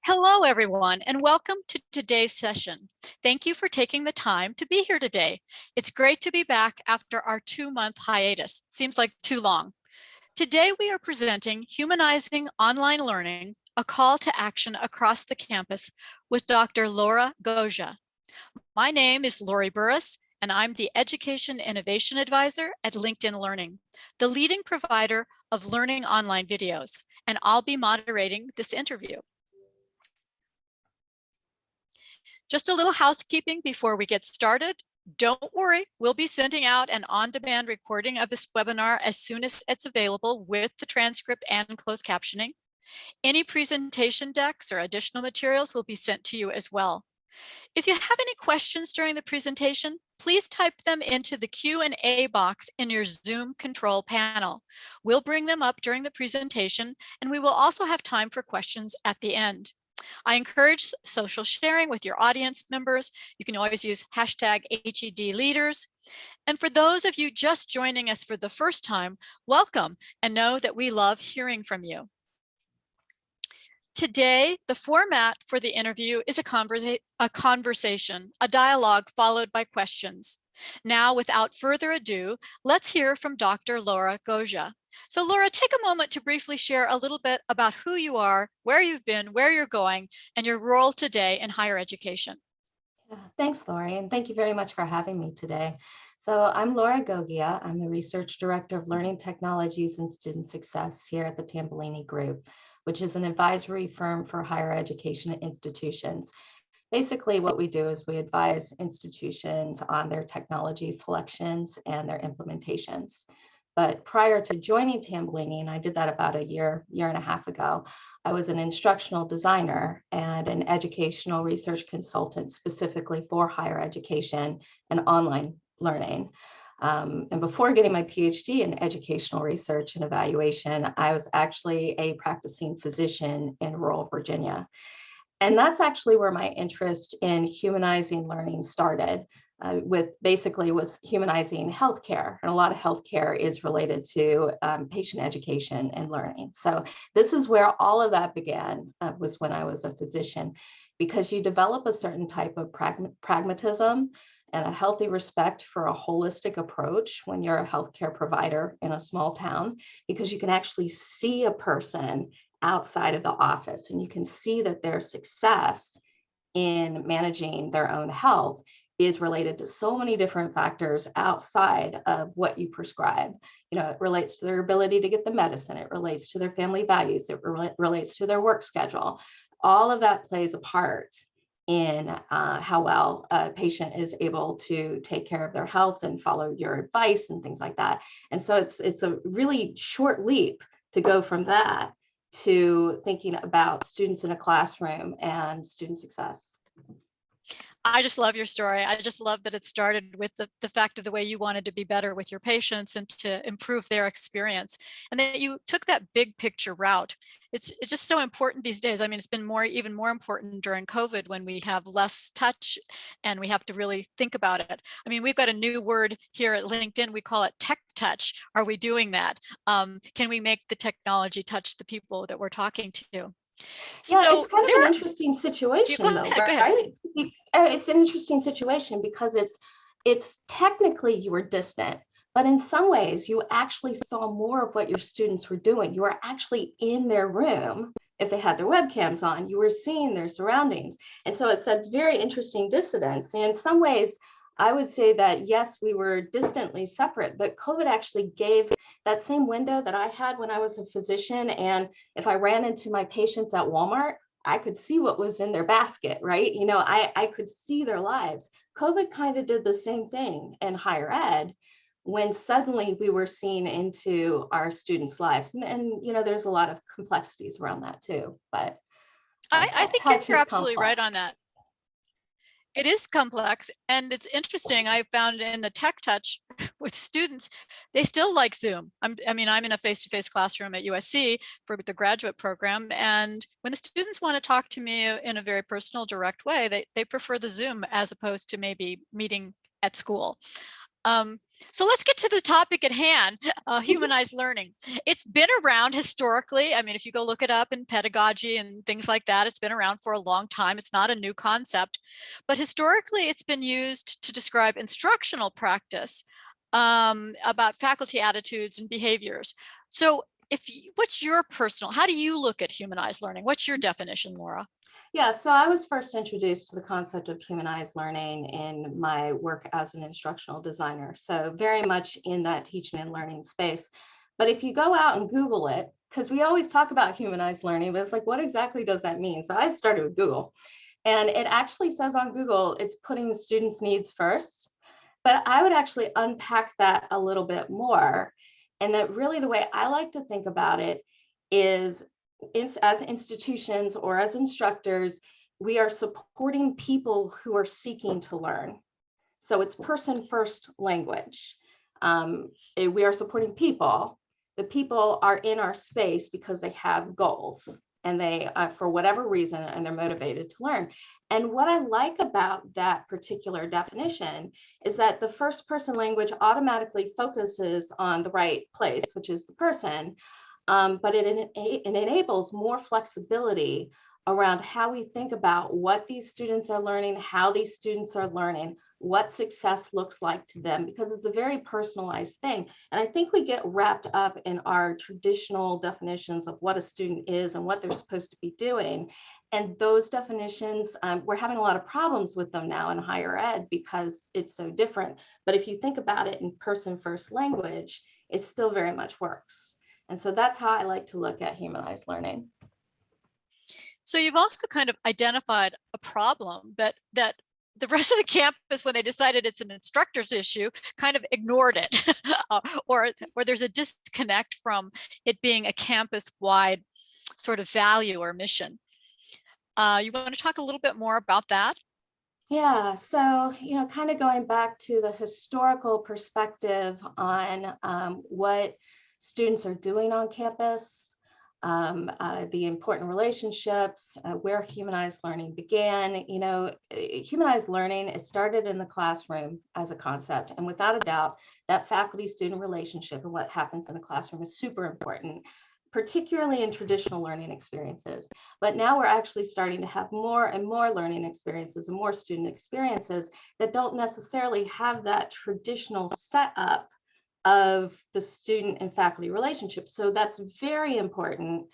Hello, everyone, and welcome to today's session. Thank you for taking the time to be here today. It's great to be back after our 2-month hiatus. Seems like too long. Today, we are presenting Humanizing Online Learning, a call to action across the campus with Dr. Laura Gogia. My name is Lori Burris, and I'm the Education Innovation Advisor at LinkedIn Learning, the leading provider of learning online videos, and I'll be moderating this interview. Just a little housekeeping before we get started. Don't worry, we'll be sending out an on-demand recording of this webinar as soon as it's available with the transcript and closed captioning. Any presentation decks or additional materials will be sent to you as well. If you have any questions during the presentation, please type them into the Q&A box in your Zoom control panel. We'll bring them up during the presentation, and we will also have time for questions at the end. I encourage social sharing with your audience members. You can always use hashtag HEDleaders. And for those of you just joining us for the first time, welcome, and know that we love hearing from you. Today, the format for the interview is a conversation, a dialogue followed by questions. Now, without further ado, let's hear from Dr. Laura Gogia. So Laura, take a moment to briefly share a little bit about who you are, where you've been, where you're going, and your role today in higher education. Thanks, Lori, and thank you very much for having me today. So I'm Laura Gogia. I'm the Research Director of Learning Technologies and Student Success here at the Tambellini Group, which is an advisory firm for higher education institutions. Basically, what we do is we advise institutions on their technology selections and their implementations. But prior to joining Tambellini, and I did that about a year and a half ago, I was an instructional designer and an educational research consultant specifically for higher education and online learning. And before getting my PhD in educational research and evaluation, I was actually a practicing physician in rural Virginia. And that's actually where my interest in humanizing learning started. With humanizing healthcare. And a lot of healthcare is related to patient education and learning. So this is where all of that began, was when I was a physician, because you develop a certain type of pragmatism and a healthy respect for a holistic approach when you're a healthcare provider in a small town, because you can actually see a person outside of the office and you can see that their success in managing their own health is related to so many different factors outside of what you prescribe. You know, it relates to their ability to get the medicine, it relates to their family values, it relates to their work schedule. All of that plays a part in how well a patient is able to take care of their health and follow your advice and things like that. And so it's a really short leap to go from that to thinking about students in a classroom and student success. I just love your story. I just love that it started with the fact of the way you wanted to be better with your patients and to improve their experience. And that you took that big picture route. It's just so important these days. I mean, it's been even more important during COVID when we have less touch and we have to really think about it. I mean, we've got a new word here at LinkedIn. We call it tech touch. Are we doing that? Can we make the technology touch the people that we're talking to? Yeah, it's kind of an interesting situation, though, right? It's an interesting situation because it's technically you were distant, but in some ways you actually saw more of what your students were doing. You were actually in their room. If they had their webcams on, you were seeing their surroundings. And so it's a very interesting dissonance. And in some ways, I would say that, yes, we were distantly separate, but COVID actually gave that same window that I had when I was a physician. And if I ran into my patients at Walmart, I could see what was in their basket, right? You know, I could see their lives. COVID kind of did the same thing in higher ed when suddenly we were seeing into our students' lives. And you know, there's a lot of complexities around that too, but I think you're absolutely complex. right on that. It is complex, and it's interesting. I found in the tech touch with students, they still like Zoom. I'm in a face-to-face classroom at USC for the graduate program, and when the students want to talk to me in a very personal, direct way, they prefer the Zoom as opposed to maybe meeting at school. So let's get to the topic at hand, humanized learning. It's been around historically. I mean, if you go look it up in pedagogy and things like that, it's been around for a long time. It's not a new concept, but historically it's been used to describe instructional practice about faculty attitudes and behaviors. So what's your personal, how do you look at humanized learning? What's your definition, Laura? Yeah, so I was first introduced to the concept of humanized learning in my work as an instructional designer. So very much in that teaching and learning space. But if you go out and Google it, because we always talk about humanized learning, but it's like, what exactly does that mean? So I started with Google, and it actually says on Google, it's putting students' needs first. But I would actually unpack that a little bit more. And that really the way I like to think about it is as institutions or as instructors, we are supporting people who are seeking to learn. So it's person first language. We are supporting people. The people are in our space because they have goals and they, for whatever reason, and they're motivated to learn. And what I like about that particular definition is that the first person language automatically focuses on the right place, which is the person. But it enables more flexibility around how we think about what these students are learning, how these students are learning, what success looks like to them, because it's a very personalized thing. And I think we get wrapped up in our traditional definitions of what a student is and what they're supposed to be doing. And those definitions, we're having a lot of problems with them now in higher ed because it's so different. But if you think about it in person first language, it still very much works. And so that's how I like to look at humanized learning. So you've also kind of identified a problem that the rest of the campus, when they decided it's an instructor's issue, kind of ignored it, or there's a disconnect from it being a campus-wide sort of value or mission. You want to talk a little bit more about that? Yeah, so, kind of going back to the historical perspective on what students are doing on campus, the important relationships, where humanized learning began. Humanized learning, it started in the classroom as a concept. And without a doubt, that faculty-student relationship and what happens in a classroom is super important, particularly in traditional learning experiences. But now we're actually starting to have more and more learning experiences and more student experiences that don't necessarily have that traditional setup of the student and faculty relationship. So that's very important.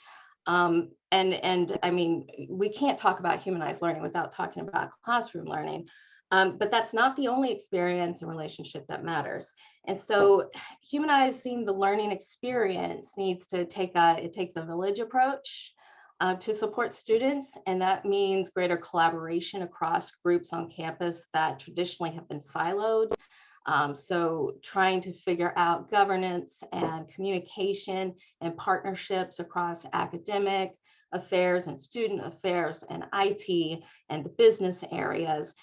And I mean, we can't talk about humanized learning without talking about classroom learning. But that's not the only experience and relationship that matters. And so humanizing the learning experience it takes a village approach to support students. And that means greater collaboration across groups on campus that traditionally have been siloed. So trying to figure out governance and communication and partnerships across academic affairs and student affairs and IT and the business areas,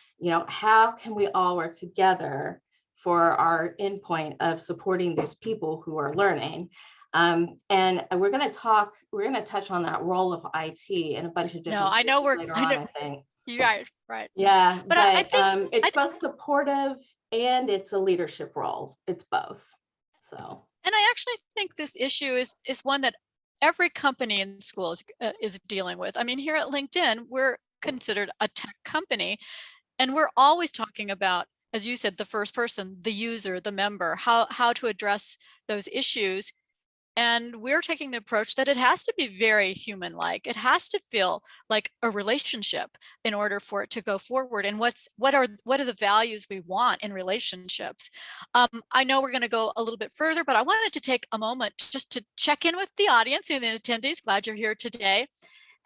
how can we all work together for our endpoint of supporting those people who are learning? And we're going to touch on that role of IT in a bunch of different No, I know later on, I think. You guys, right. Yeah, But but I think it's both supportive and it's a leadership role. It's both. So. And I actually think this issue is one that every company in schools is dealing with. I mean, here at LinkedIn, we're considered a tech company, and we're always talking about, as you said, the first person, the user, the member, how to address those issues. And we're taking the approach that it has to be very human-like. It has to feel like a relationship in order for it to go forward. And what are the values we want in relationships? I know we're going to go a little bit further, but I wanted to take a moment just to check in with the audience and the attendees. Glad you're here today.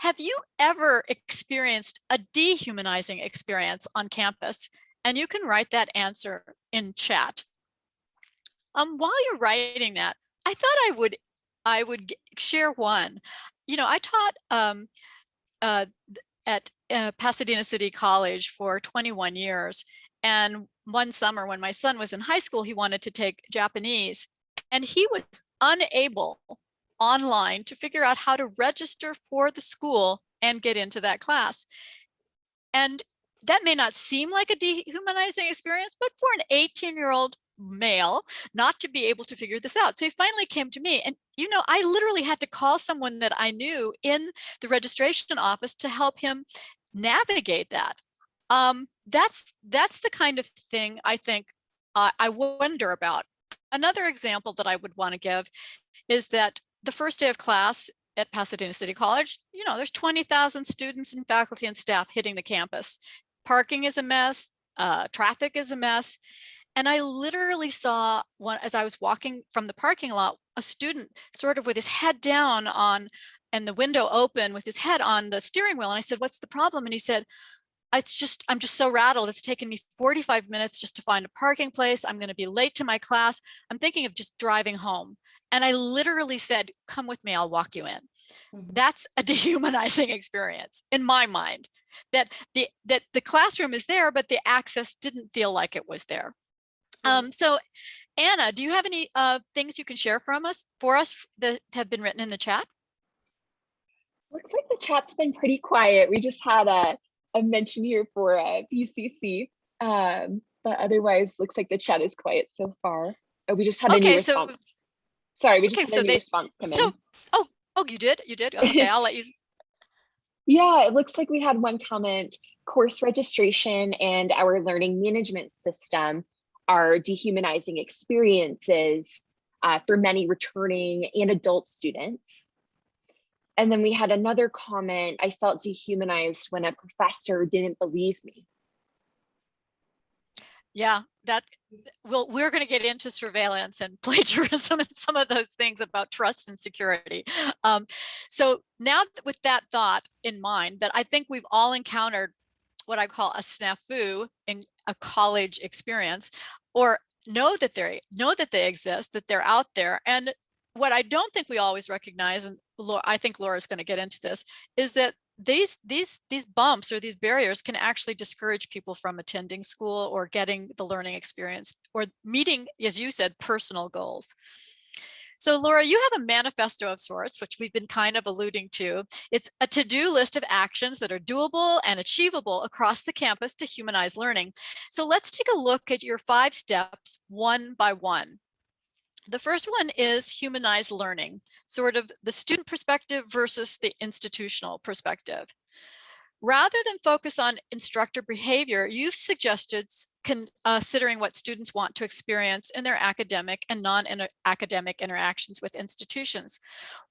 Have you ever experienced a dehumanizing experience on campus? And you can write that answer in chat. While you're writing that, I thought I would share one. I taught at Pasadena City College for 21 years. And one summer when my son was in high school, he wanted to take Japanese, and he was unable online to figure out how to register for the school and get into that class. And that may not seem like a dehumanizing experience, but for an 18-year-old male not to be able to figure this out. So he finally came to me, and I literally had to call someone that I knew in the registration office to help him navigate that. That's the kind of thing I think I wonder about. Another example that I would want to give is that the first day of class at Pasadena City College, there's 20,000 students and faculty and staff hitting the campus. Parking is a mess, traffic is a mess. And I literally saw as I was walking from the parking lot, a student sort of with his head down and the window open with his head on the steering wheel. And I said, "What's the problem?" And he said, I'm just so rattled. It's taken me 45 minutes just to find a parking place. I'm going to be late to my class. I'm thinking of just driving home. And I literally said, "Come with me, I'll walk you in." That's a dehumanizing experience in my mind, that the classroom is there, but the access didn't feel like it was there. So Anna, do you have any things you can share for us that have been written in the chat? Looks like the chat's been pretty quiet. We just had a mention here for BCC, but otherwise looks like the chat is quiet so far. Oh, we just had a new response. Sorry, we just had a new response come in. Oh, you did? Okay, I'll let you. Yeah, it looks like we had one comment. Course registration and our learning management system are dehumanizing experiences for many returning and adult students. And then we had another comment, "I felt dehumanized when a professor didn't believe me." Yeah, we're going to get into surveillance and plagiarism and some of those things about trust and security. So now with that thought in mind, that I think we've all encountered what I call a snafu in a college experience, or know that they exist, that they're out there. And what I don't think we always recognize, and I think Laura's going to get into this, is that these bumps or these barriers can actually discourage people from attending school or getting the learning experience or meeting, as you said, personal goals. So Laura, you have a manifesto of sorts, which we've been kind of alluding to. It's a to-do list of actions that are doable and achievable across the campus to humanize learning. So let's take a look at your 5 steps one by one. The first one is humanize learning, sort of the student perspective versus the institutional perspective. Rather than focus on instructor behavior, you've suggested considering what students want to experience in their academic and non-academic interactions with institutions.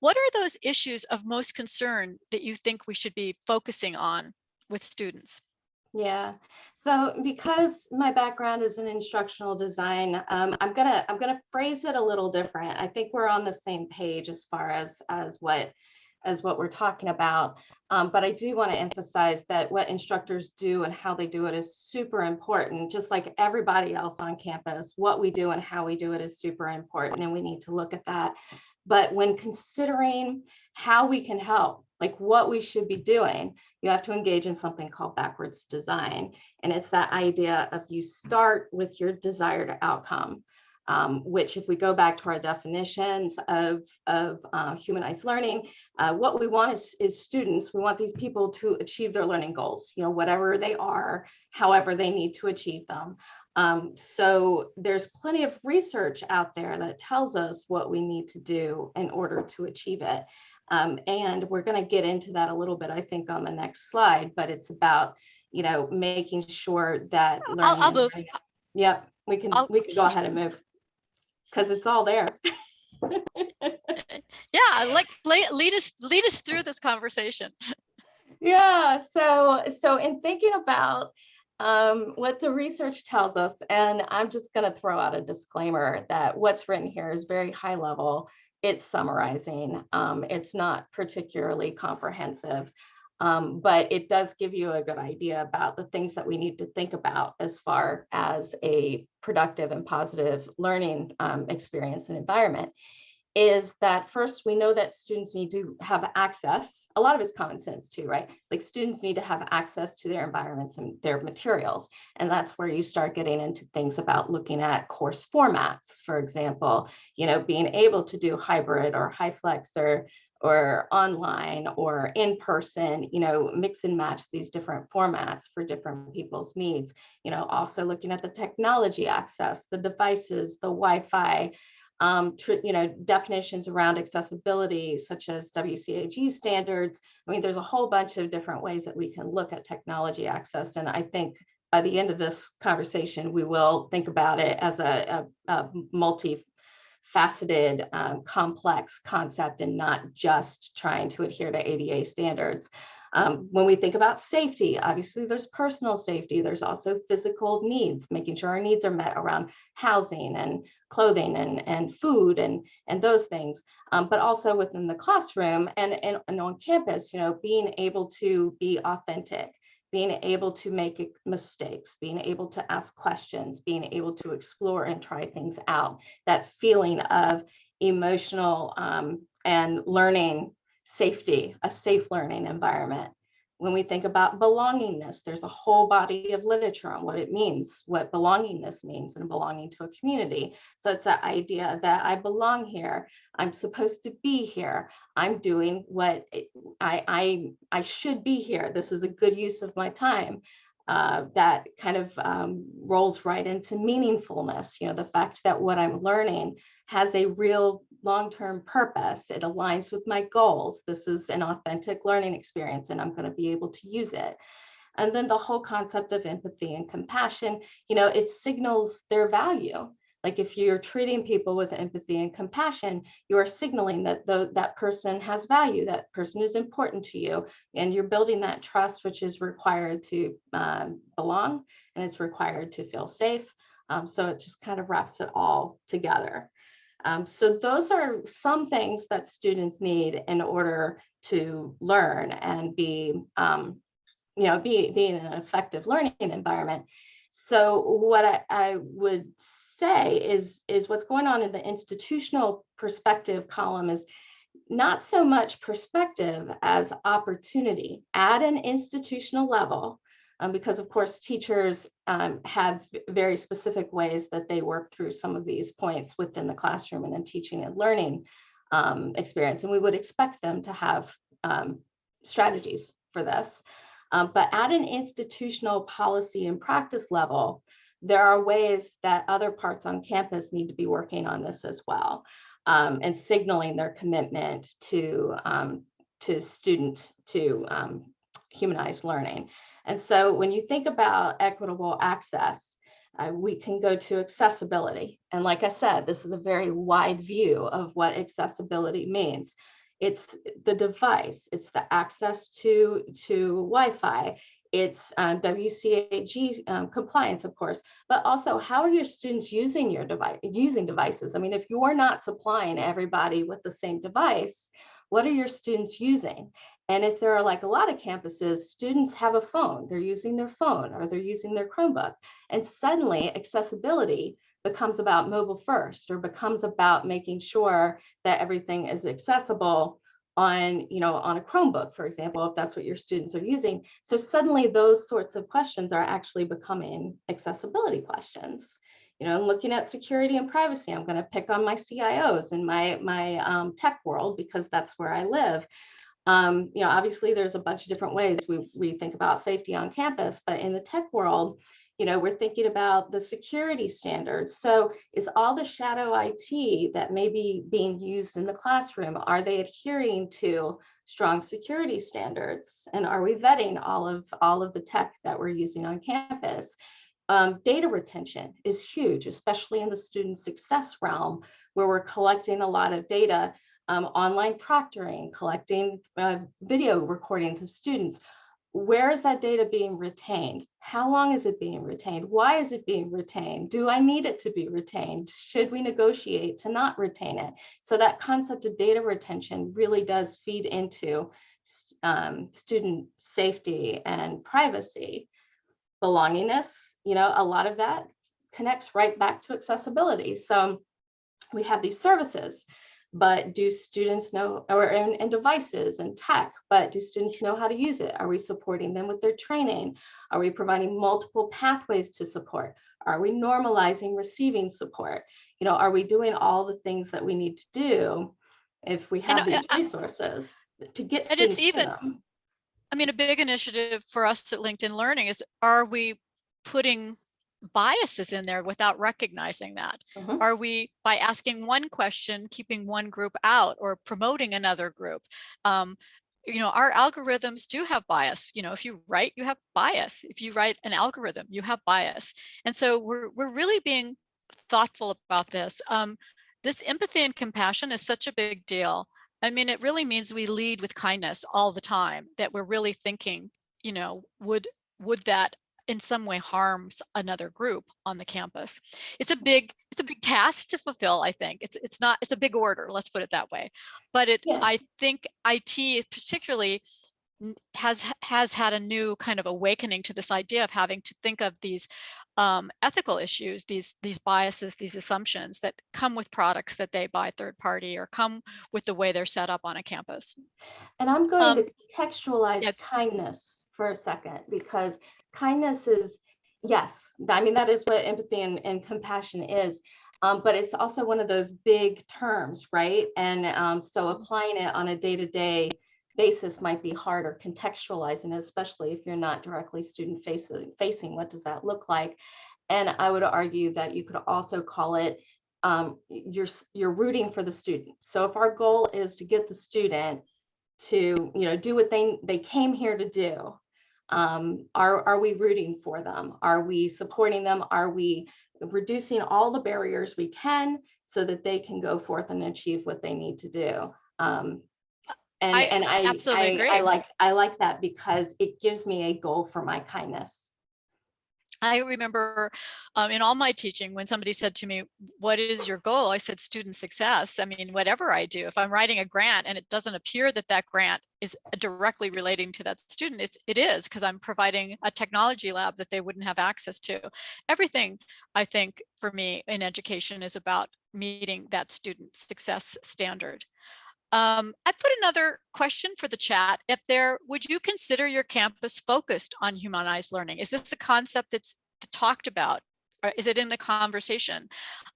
What are those issues of most concern that you think we should be focusing on with students? Yeah, so because my background is in instructional design, I'm gonna phrase it a little different. I think we're on the same page as far as what we're talking about, but I do want to emphasize that what instructors do and how they do it is super important. Just like everybody else on campus, what we do and how we do it is super important, and we need to look at that. But when considering how we can help, like what we should be doing, you have to engage in something called backwards design. And it's that idea of you start with your desired outcome, which if we go back to our definitions of humanized learning, what we want is students, we want these people to achieve their learning goals, whatever they are, however they need to achieve them. So there's plenty of research out there that tells us what we need to do in order to achieve it. And we're going to get into that a little bit, I think, on the next slide, but it's about, making sure that learning. I'll move. Yep, we can go ahead and move because it's all there. Yeah, like lead us through this conversation. Yeah, so in thinking about what the research tells us, and I'm just going to throw out a disclaimer that what's written here is very high level. It's summarizing. It's not particularly comprehensive, but it does give you a good idea about the things that we need to think about as far as a productive and positive learning experience and environment. is that first, we know that students need to have access. A lot of it's common sense too, right? Like students need to have access to their environments and their materials. And that's where you start getting into things about looking at course formats, for example, being able to do hybrid or high flex or online or in person, mix and match these different formats for different people's needs. Also looking at the technology access, the devices, the Wi-Fi, definitions around accessibility, such as WCAG standards. I mean, there's a whole bunch of different ways that we can look at technology access. And I think by the end of this conversation, we will think about it as a multifaceted, complex concept and not just trying to adhere to ADA standards. When we think about safety, obviously there's personal safety. There's also physical needs, making sure our needs are met around housing and clothing and food and those things. But also within the classroom and on campus, being able to be authentic, being able to make mistakes, being able to ask questions, being able to explore and try things out, that feeling of emotional and learning safety, a safe learning environment. When we think about belongingness, there's a whole body of literature on what it means, what belongingness means and belonging to a community. So it's that idea that I belong here, I'm supposed to be here, I'm doing what I should be here, this is a good use of my time. That kind of rolls right into meaningfulness, the fact that what I'm learning has a real long-term purpose, it aligns with my goals, this is an authentic learning experience and I'm going to be able to use it. And then the whole concept of empathy and compassion, it signals their value. Like if you're treating people with empathy and compassion, you are signaling that that person has value, that person is important to you, and you're building that trust, which is required to belong, and it's required to feel safe. So it just kind of wraps it all together. So those are some things that students need in order to learn and be in an effective learning environment. So what I would say is what's going on in the institutional perspective column is not so much perspective as opportunity at an institutional level, because of course teachers have very specific ways that they work through some of these points within the classroom and in teaching and learning experience. And we would expect them to have strategies for this. But at an institutional policy and practice level, there are ways that other parts on campus need to be working on this as well, and signaling their commitment to humanized learning. And so when you think about equitable access, we can go to accessibility. And like I said, this is a very wide view of what accessibility means. It's the device, it's the access to Wi-Fi, it's WCAG compliance, of course, but also how are your students using using devices? I mean, if you're not supplying everybody with the same device, what are your students using? And if there are, like a lot of campuses, students have a phone, they're using their phone or they're using their Chromebook, and suddenly accessibility becomes about mobile first, or becomes about making sure that everything is accessible on a Chromebook, for example, if that's what your students are using. So suddenly those sorts of questions are actually becoming accessibility questions. Looking at security and privacy, I'm going to pick on my CIOs in my tech world because that's where I live. Obviously there's a bunch of different ways we think about safety on campus, but in the tech world, we're thinking about the security standards. So is all the shadow IT that may be being used in the classroom, are they adhering to strong security standards? And are we vetting all of the tech that we're using on campus? Data retention is huge, especially in the student success realm, where we're collecting a lot of data, online proctoring, collecting video recordings of students. Where is that data being retained? How long is it being retained? Why is it being retained? Do I need it to be retained? Should we negotiate to not retain it? So that concept of data retention really does feed into student safety and privacy. Belongingness, a lot of that connects right back to accessibility. So we have these services. but do students know, or and devices and tech, but do students know how to use it? Are we supporting them with their training? Are we providing multiple pathways to support? Are we normalizing receiving support? You know, are we doing all the things that we need to do if we have these resources to get and it's students to even, them? I mean, a big initiative for us at LinkedIn Learning is, are we putting biases in there without recognizing that? Mhm. Are we, by asking one question, keeping one group out or promoting another group? You know, our algorithms do have bias. You know, if you write, you have bias. If you write an algorithm, you have bias. And so we're really being thoughtful about this. This empathy and compassion is such a big deal. I mean, it really means we lead with kindness all the time, that we're really thinking, you know, would that in some way harms another group on the campus? It's a big task to fulfill, I think. It's a big order, let's put it that way. But Yes. I think IT particularly has had a new kind of awakening to this idea of having to think of these ethical issues, these biases, these assumptions that come with products that they buy third party or come with the way they're set up on a campus. And I'm going to Yeah, contextualize kindness for a second, because kindness is, yes, I mean, that is what empathy and compassion is. But it's also one of those big terms, right? And so applying it on a day-to-day basis might be harder, contextualizing it, especially if you're not directly student facing. What does that look like? And I would argue that you could also call it you're rooting for the student. So if our goal is to get the student to, you know, do what they came here to do, are we rooting for them? Are we supporting them? Are we reducing all the barriers we can so that they can go forth and achieve what they need to do? And I and absolutely agree. I like that, because it gives me a goal for my kindness. I remember in all my teaching, when somebody said to me, what is your goal? I said, student success. I mean, whatever I do, if I'm writing a grant and it doesn't appear that that grant is directly relating to that student, it is, because I'm providing a technology lab that they wouldn't have access to. Everything, I think, for me in education is about meeting that student success standard. I put another question for the chat. Would you consider your campus focused on humanized learning? Is this a concept that's talked about? Or is it in the conversation?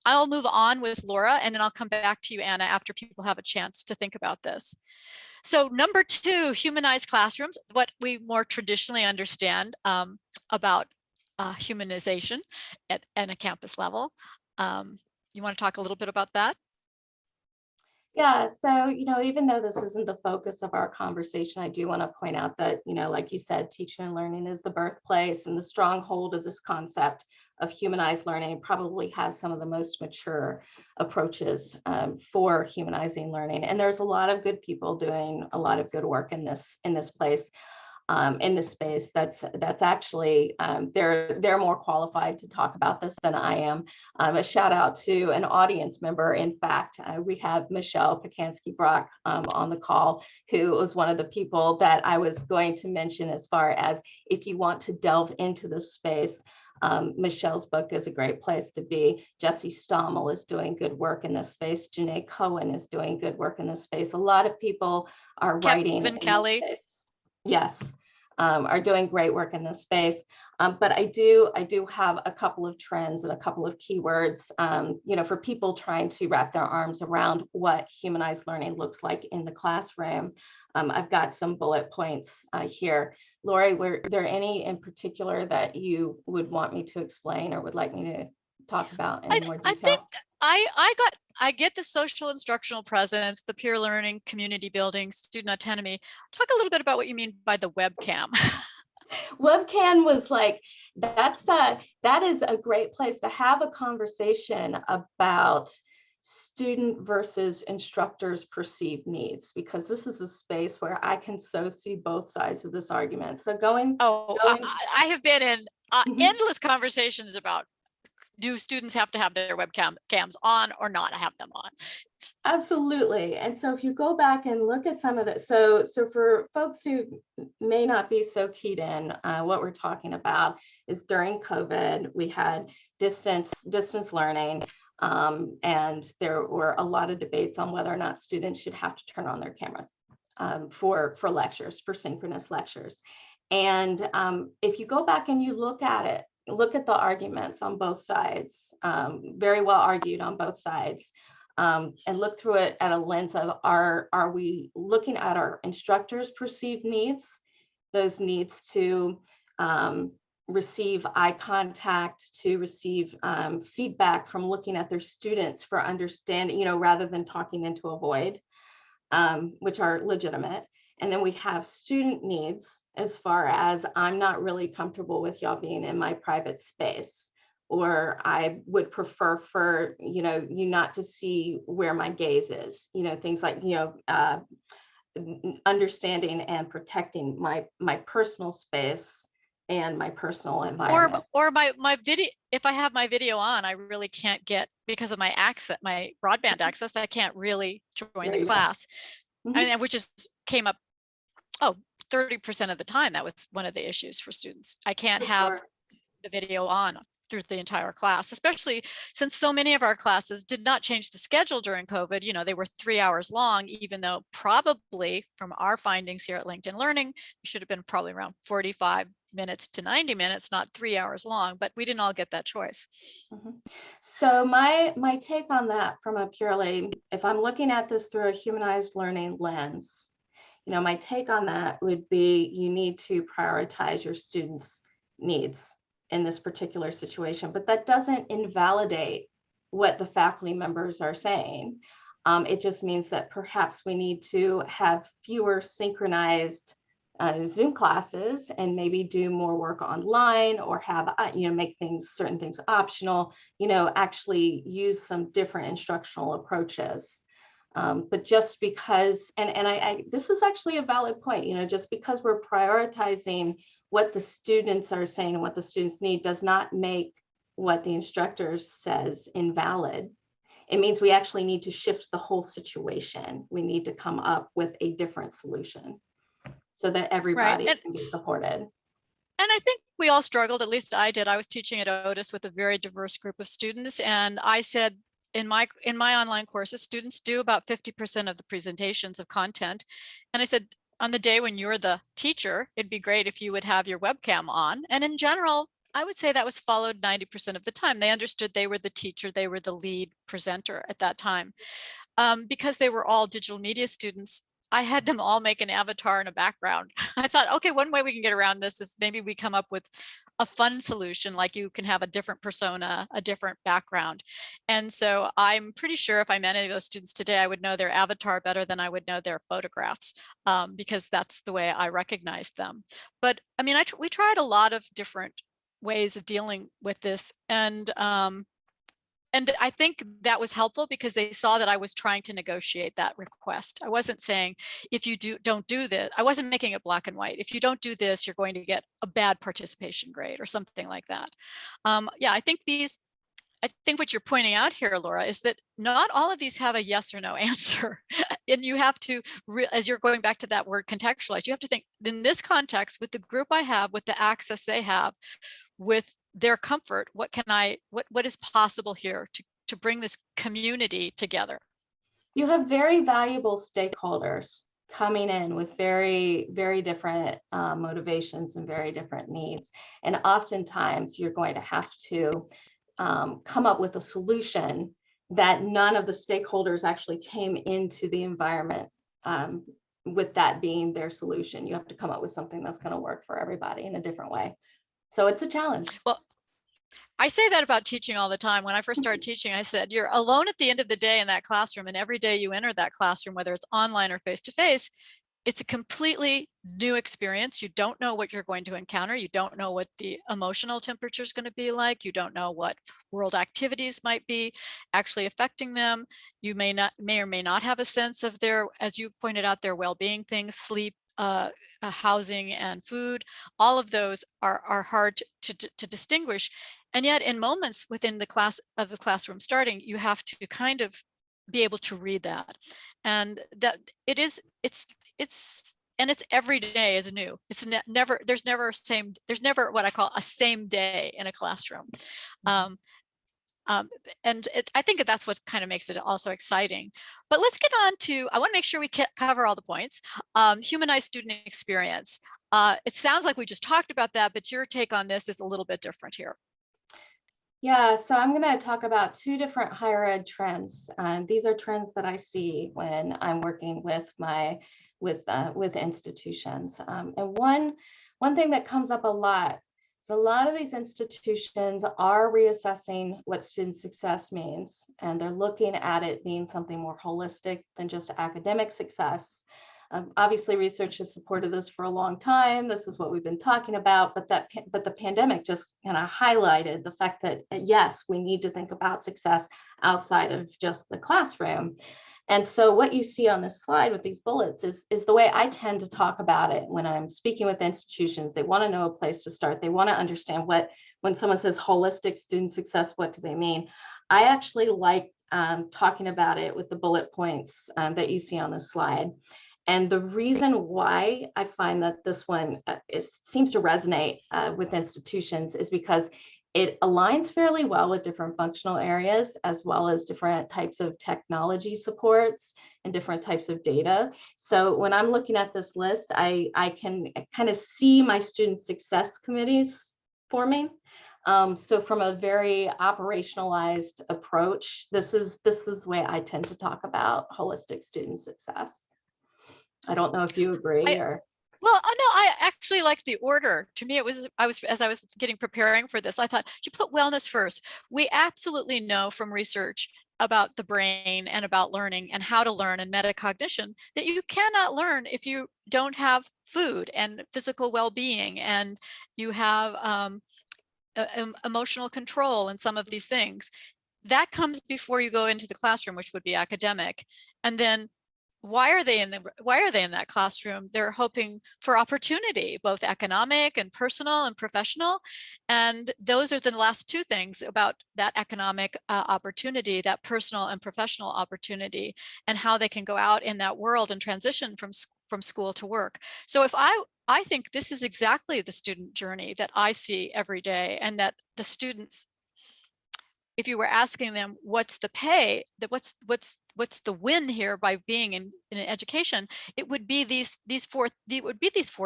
I'll move on with Laura, and then I'll come back to you, Anna, after people have a chance to think about this. So number 2, humanized classrooms, what we more traditionally understand about humanization at a campus level. You want to talk a little bit about that? Yeah, so, you know, even though this isn't the focus of our conversation, I do want to point out that, you know, like you said, teaching and learning is the birthplace, and the stronghold of this concept of humanized learning probably has some of the most mature approaches for humanizing learning. And there's a lot of good people doing a lot of good work in this place. In this space that's actually they're more qualified to talk about this than I am. A shout out to an audience member. In fact, we have Michelle Pacansky-Brock on the call, who was one of the people that I was going to mention, as far as if you want to delve into this space. Michelle's book is a great place to be. Jesse Stommel is doing good work in this space. Janae Cohen is doing good work in this space. A lot of people are writing Kevin in Kelly. this space. Yes, are doing great work in this space. But I do have a couple of trends and a couple of keywords, you know, for people trying to wrap their arms around what humanized learning looks like in the classroom. I've got some bullet points here. Lori, were there any in particular that you would want me to explain or would like me to talk about in more I think detail? I get the social instructional presence, the peer learning, community building, student autonomy. Talk a little bit about what you mean by the webcam. Webcam was like, that is a great place to have a conversation about student versus instructors' perceived needs, because this is a space where I can so see both sides of this argument. So going. I have been in Mhm. endless conversations about, do students have to have their cams on or not have them on? Absolutely. And so if you go back and look at some of the, so for folks who may not be so keyed in, what we're talking about is during COVID, we had distance learning. And there were a lot of debates on whether or not students should have to turn on their cameras for lectures, for synchronous lectures. And if you go back and you look at it, look at the arguments on both sides, very well argued on both sides, and look through it at a lens of are we looking at our instructors' perceived needs, those needs to receive eye contact, to receive feedback from looking at their students for understanding, rather than talking into a void, which are legitimate. And then we have student needs, as far as I'm not really comfortable with y'all being in my private space, or I would prefer for, you not to see where my gaze is, things like, understanding and protecting my personal space and my personal environment. Or my video, if I have my video on, I really can't get, because of my access, my broadband access, I can't really join the class. And which came up 30% of the time. That was one of the issues for students. I can't have the video on through the entire class, especially since so many of our classes did not change the schedule during COVID. They were 3 hours long, even though probably from our findings here at LinkedIn Learning, we should have been probably around 45 minutes to 90 minutes, not 3 hours long, but we didn't all get that choice. So my take on that, from a purely, if I'm looking at this through a humanized learning lens, my take on that would be you need to prioritize your students' needs in this particular situation, but that doesn't invalidate what the faculty members are saying. It just means that perhaps we need to have fewer synchronized Zoom classes and maybe do more work online, or have, make certain things optional, actually use some different instructional approaches. But just because, and this is actually a valid point, just because we're prioritizing what the students are saying and what the students need does not make what the instructor says invalid. It means we actually need to shift the whole situation. We need to come up with a different solution so that everybody can be supported. And I think we all struggled, at least I did. I was teaching at Otis with a very diverse group of students. And I said, in my online courses, students do about 50% of the presentations of content. And I said, on the day when you're the teacher, it'd be great if you would have your webcam on. And in general, I would say that was followed 90% of the time. They understood they were the teacher, they were the lead presenter at that time. Because they were all digital media students, I had them all make an avatar and a background. I thought, okay, one way we can get around this is maybe we come up with a fun solution, like you can have a different persona, a different background. And so I'm pretty sure if I met any of those students today, I would know their avatar better than I would know their photographs, because that's the way I recognize them. But I mean, we tried a lot of different ways of dealing with this. And I think that was helpful because they saw that I was trying to negotiate that request. I wasn't saying, if you don't do this, I wasn't making it black and white. If you don't do this, you're going to get a bad participation grade or something like that. Yeah, I think what you're pointing out here, Laura, is that not all of these have a yes or no answer. And you have to, as you're going back to that word contextualize, you have to think in this context, with the group I have, with the access they have, with their comfort, what is possible here to bring this community together? You have very valuable stakeholders coming in with very, very different motivations and very different needs. And oftentimes you're going to have to come up with a solution that none of the stakeholders actually came into the environment with that being their solution. You have to come up with something that's going to work for everybody in a different way. So it's a challenge. Well, I say that about teaching all the time. When I first started teaching, I said, you're alone at the end of the day in that classroom. And every day you enter that classroom, whether it's online or face-to-face, it's a completely new experience. You don't know what you're going to encounter. You don't know what the emotional temperature is going to be like. You don't know what world activities might be actually affecting them. You may or may not have a sense of their, as you pointed out, their well-being things, sleep, housing and food. All of those are hard to distinguish. And yet in moments within the classroom starting, you have to kind of be able to read that. And that it's every day is new. It's never, there's never what I call a same day in a classroom. I think that's what kind of makes it also exciting. But let's get on to, I want to make sure we cover all the points. Humanized student experience. It sounds like we just talked about that, but your take on this is a little bit different here. Yeah, so I'm going to talk about two different higher ed trends. These are trends that I see when I'm working with with institutions. And one thing that comes up a lot is a lot of these institutions are reassessing what student success means, and they're looking at it being something more holistic than just academic success. Obviously, research has supported this for a long time. This is what we've been talking about, but the pandemic just kind of highlighted the fact that yes, we need to think about success outside of just the classroom. And so what you see on this slide with these bullets is the way I tend to talk about it when I'm speaking with institutions. They want to know a place to start. They want to understand when someone says holistic student success, what do they mean? I actually like talking about it with the bullet points that you see on the slide. And the reason why I find that this one seems to resonate with institutions is because it aligns fairly well with different functional areas, as well as different types of technology supports and different types of data. So when I'm looking at this list, I can kind of see my student success committees forming. So from a very operationalized approach, this is the way I tend to talk about holistic student success. I don't know if you agree or. Well, no, I actually like the order. To me, it was, as I was preparing for this, I thought, you put wellness first. We absolutely know from research about the brain and about learning and how to learn and metacognition that you cannot learn if you don't have food and physical well-being, and you have emotional control and some of these things. That comes before you go into the classroom, which would be academic. And then why are they in that classroom? They're hoping for opportunity, both economic and personal and professional. And those are the last two things about that economic opportunity, that personal and professional opportunity, and how they can go out in that world and transition from school to work. So if I think this is exactly the student journey that I see every day, and that the students, if you were asking them what's the pay, that what's the win here by being in an education, it would be these four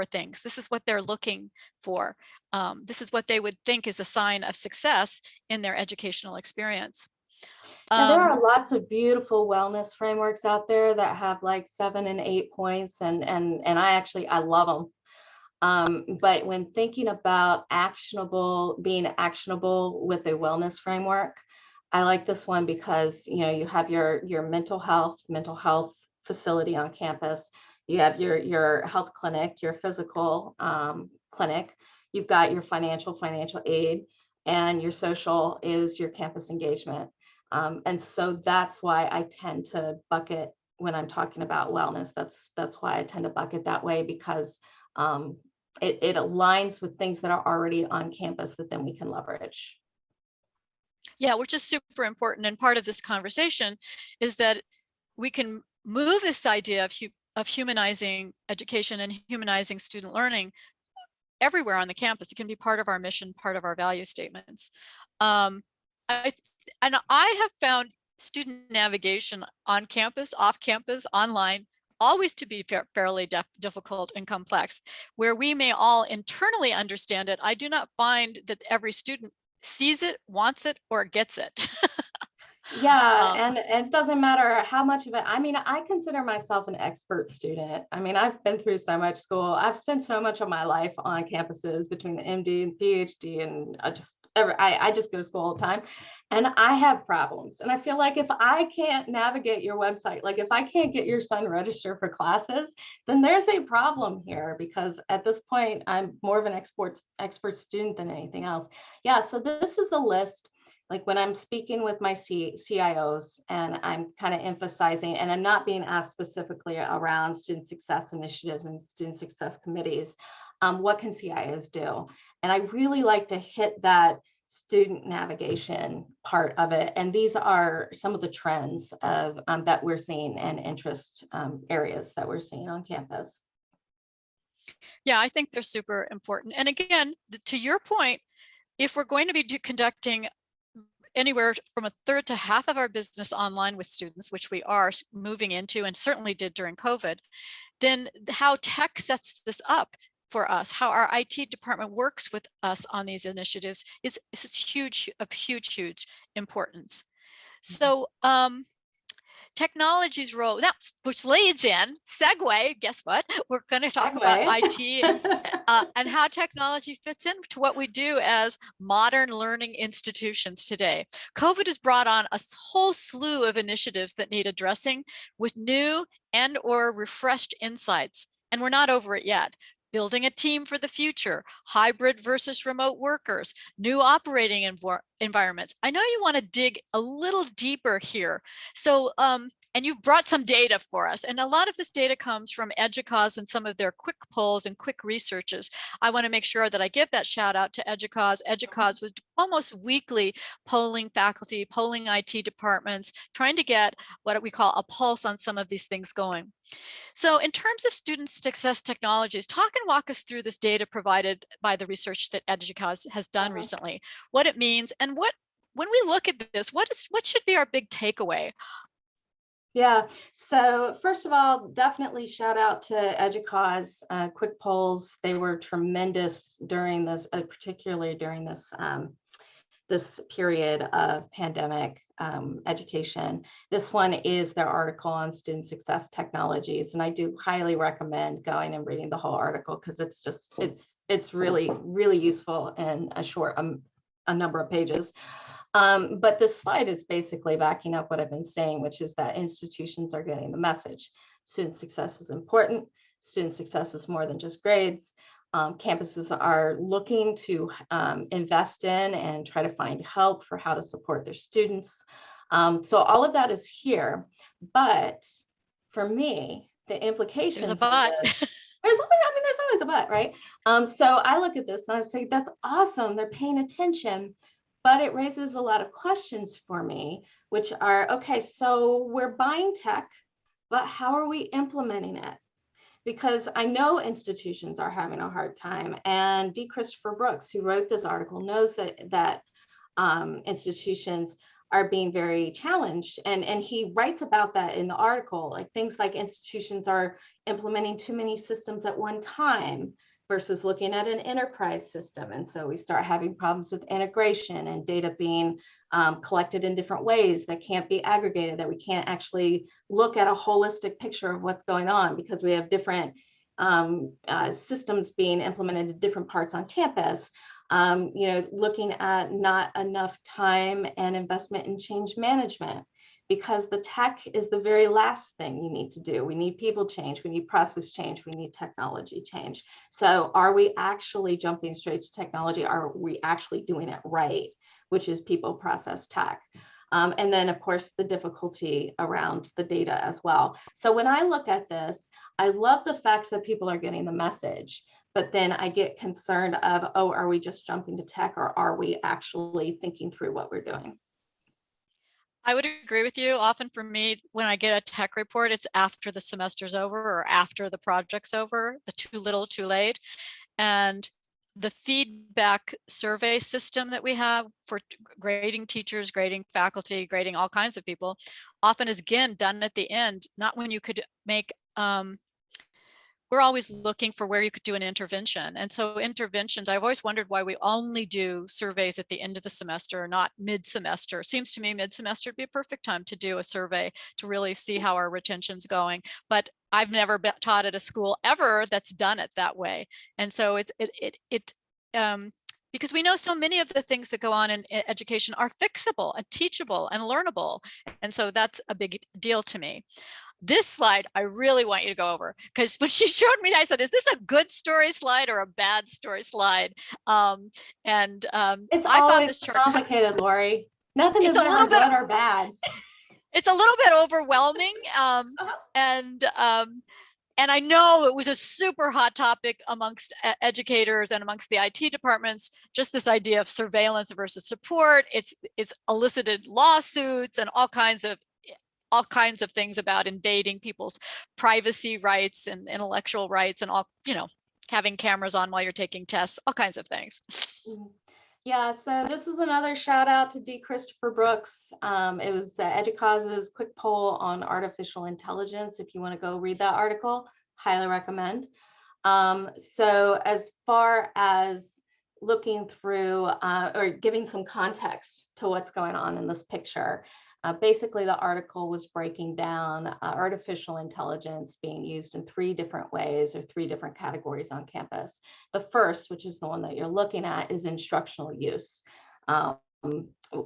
things. This is what they're looking for. This is what they would think is a sign of success in their educational experience. Yeah, there are lots of beautiful wellness frameworks out there that have like 7 and 8 points, and I love them. But when thinking about being actionable with a wellness framework, I like this one because you have your mental health facility on campus. You have your health clinic, your physical clinic. You've got your financial aid, and your social is your campus engagement. And so that's why I tend to bucket when I'm talking about wellness. That's why I tend to bucket that way, because it aligns with things that are already on campus that then we can leverage. Yeah, which is super important. And part of this conversation is that we can move this idea of humanizing education and humanizing student learning everywhere on the campus. It can be part of our mission, part of our value statements. I have found student navigation on campus, off campus, online, always to be fairly difficult and complex. Where we may all internally understand it, I do not find that every student sees it, wants it, or gets it. Yeah, and it doesn't matter how much of it. I mean, I consider myself an expert student. I mean, I've been through so much school. I've spent so much of my life on campuses between the MD and PhD, and I just go to school all the time, and I have problems. And I feel like if I can't navigate your website, like if I can't get your son registered for classes, then there's a problem here, because at this point, I'm more of an expert student than anything else. Yeah, so this is a list. Like when I'm speaking with my CIOs and I'm kind of emphasizing, and I'm not being asked specifically around student success initiatives and student success committees, what can CIOs do? And I really like to hit that student navigation part of it. And these are some of the trends of that we're seeing, and interest areas that we're seeing on campus. Yeah, I think they're super important. And again, to your point, if we're going to be conducting anywhere from a third to half of our business online with students, which we are moving into and certainly did during COVID, then how tech sets this up for us, how our IT department works with us on these initiatives is huge, of huge importance. So technology's role, now, which leads in, segue, guess what? We're going to talk about IT and how technology fits into what we do as modern learning institutions today. COVID has brought on a whole slew of initiatives that need addressing with new and or refreshed insights. And we're not over it yet. Building a team for the future, hybrid versus remote workers, new operating environments. I know you want to dig a little deeper here. So, and you've brought some data for us. And a lot of this data comes from EDUCAUSE and some of their quick polls and quick researches. I want to make sure that I give that shout out to EDUCAUSE. EDUCAUSE was almost weekly polling faculty, polling IT departments, trying to get what we call a pulse on some of these things going. So in terms of student success technologies, talk and walk us through this data provided by the research that EDUCAUSE has done recently, what it means, and what, when we look at this, what should be our big takeaway? Yeah, so first of all, definitely shout out to EDUCAUSE quick polls. They were tremendous during this, particularly during this this period of pandemic education. This one is their article on student success technologies, and I do highly recommend going and reading the whole article because it's just it's really useful in a number of pages. But this slide is basically backing up what I've been saying, which is that institutions are getting the message. Student success is important. Student success is more than just grades. Campuses are looking to invest in and try to find help for how to support their students. So all of that is here. But for me, the implications There's a but. there's always a but, right? So I look at this and I say, that's awesome. They're paying attention. But it raises a lot of questions for me, which are, okay, so we're buying tech, but how are we implementing it? Because I know institutions are having a hard time. And D. Christopher Brooks, who wrote this article, knows that institutions are being very challenged. And he writes about that in the article, like things like institutions are implementing too many systems at one time versus looking at an enterprise system. And so we start having problems with integration and data being collected in different ways that can't be aggregated, that we can't actually look at a holistic picture of what's going on because we have different systems being implemented in different parts on campus. Looking at not enough time and investment in change management, because the tech is the very last thing you need to do. We need people change, we need process change, we need technology change. So are we actually jumping straight to technology? Are we actually doing it right, which is people, process, tech? And then of course, the difficulty around the data as well. So when I look at this, I love the fact that people are getting the message, but then I get concerned of, oh, are we just jumping to tech, or are we actually thinking through what we're doing? I would agree with you. Often for me, when I get a tech report, it's after the semester's over or after the project's over, the too little, too late. And the feedback survey system that we have for grading teachers, grading faculty, grading all kinds of people, often is again done at the end, not when you could make, we're always looking for where you could do an intervention. And so interventions, I've always wondered why we only do surveys at the end of the semester, not mid-semester. Seems to me mid-semester would be a perfect time to do a survey to really see how our retention's going. But I've never been taught at a school ever that's done it that way. And so because we know so many of the things that go on in education are fixable and teachable and learnable. And so that's a big deal to me. This slide, I really want you to go over, because when she showed me, I said, is this a good story slide or a bad story slide? It's I found always this chart complicated, Lori. Nothing is a ever little bit good or bad. It's a little bit overwhelming. And I know it was a super hot topic amongst educators and amongst the IT departments, just this idea of surveillance versus support. It's elicited lawsuits and all kinds of things about invading people's privacy rights and intellectual rights and all, having cameras on while you're taking tests, all kinds of things. Yeah, so this is another shout out to D. Christopher Brooks. It was EDUCAUSE's quick poll on artificial intelligence. If you want to go read that article, highly recommend. So as far as looking through or giving some context to what's going on in this picture, basically the article was breaking down artificial intelligence being used in 3 different ways or 3 different categories on campus. The first, which is the one that you're looking at, is instructional use.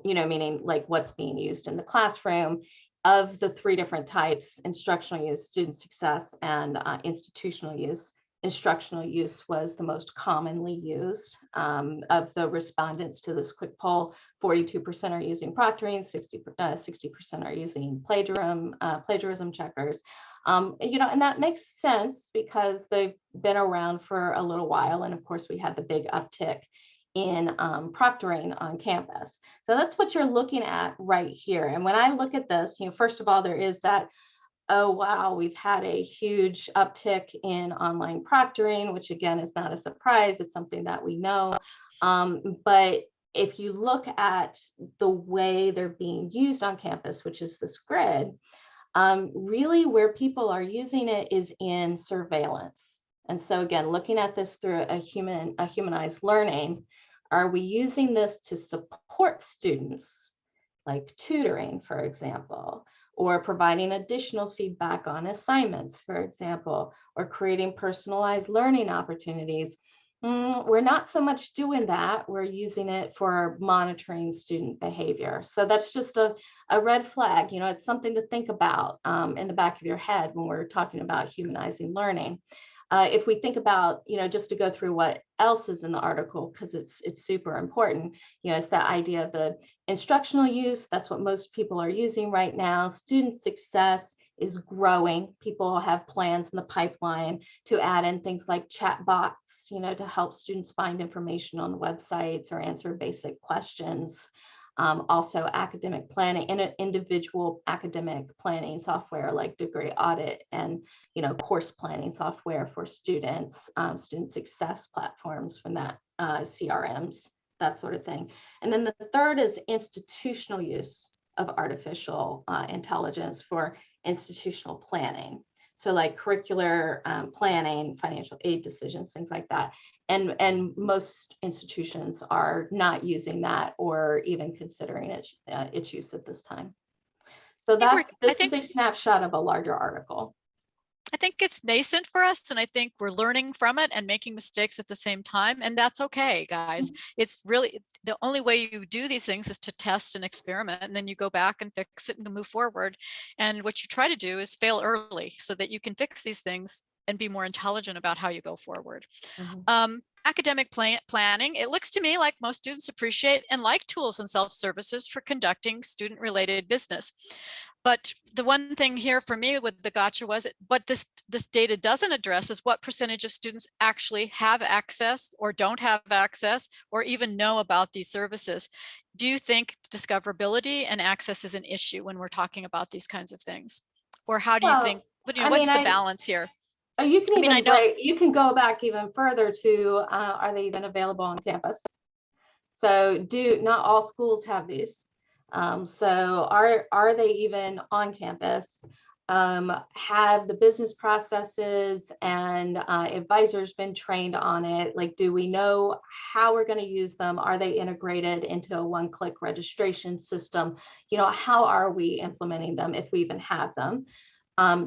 Meaning like what's being used in the classroom. Of the 3 different types, instructional use, student success, and institutional use, instructional use was the most commonly used. Of the respondents to this quick poll, 42% are using proctoring, 60% are using plagiarism checkers. And that makes sense because they've been around for a little while. And of course, we had the big uptick in proctoring on campus. So that's what you're looking at right here. And when I look at this, first of all, there is that, oh, wow, we've had a huge uptick in online proctoring, which again is not a surprise. It's something that we know. But if you look at the way they're being used on campus, which is this grid, really where people are using it is in surveillance. And so again, looking at this through a humanized learning, are we using this to support students, like tutoring, for example, or providing additional feedback on assignments, for example, or creating personalized learning opportunities? We're not so much doing that. We're using it for monitoring student behavior. So that's just a red flag. It's something to think about in the back of your head when we're talking about humanizing learning. If we think about, just to go through what else is in the article, because it's super important, it's that idea of the instructional use. That's what most people are using right now. Student success is growing. People have plans in the pipeline to add in things like chat bots, to help students find information on websites or answer basic questions. Also academic planning and individual academic planning software like degree audit and course planning software for students, student success platforms from that, CRMs, that sort of thing. And then the third is institutional use of artificial intelligence for institutional planning. So like curricular planning, financial aid decisions, things like that. And most institutions are not using that or even considering its use at this time. So this is a snapshot of a larger article. I think it's nascent for us, and I think we're learning from it and making mistakes at the same time, and that's okay, guys. It's really the only way you do these things is to test and experiment, and then you go back and fix it and move forward. And what you try to do is fail early so that you can fix these things and be more intelligent about how you go forward. Academic planning, it looks to me like most students appreciate and like tools and self-services for conducting student-related business. But the one thing here for me with the gotcha was what this data doesn't address is what percentage of students actually have access or don't have access or even know about these services. Do you think discoverability and access is an issue when we're talking about these kinds of things? Or how do you think, what's the balance here? You can you can go back even further to, are they even available on campus? So not all schools have these. So are they even on campus? Have the business processes and advisors been trained on it? Like, do we know how we're going to use them? Are they integrated into a one-click registration system? How are we implementing them if we even have them?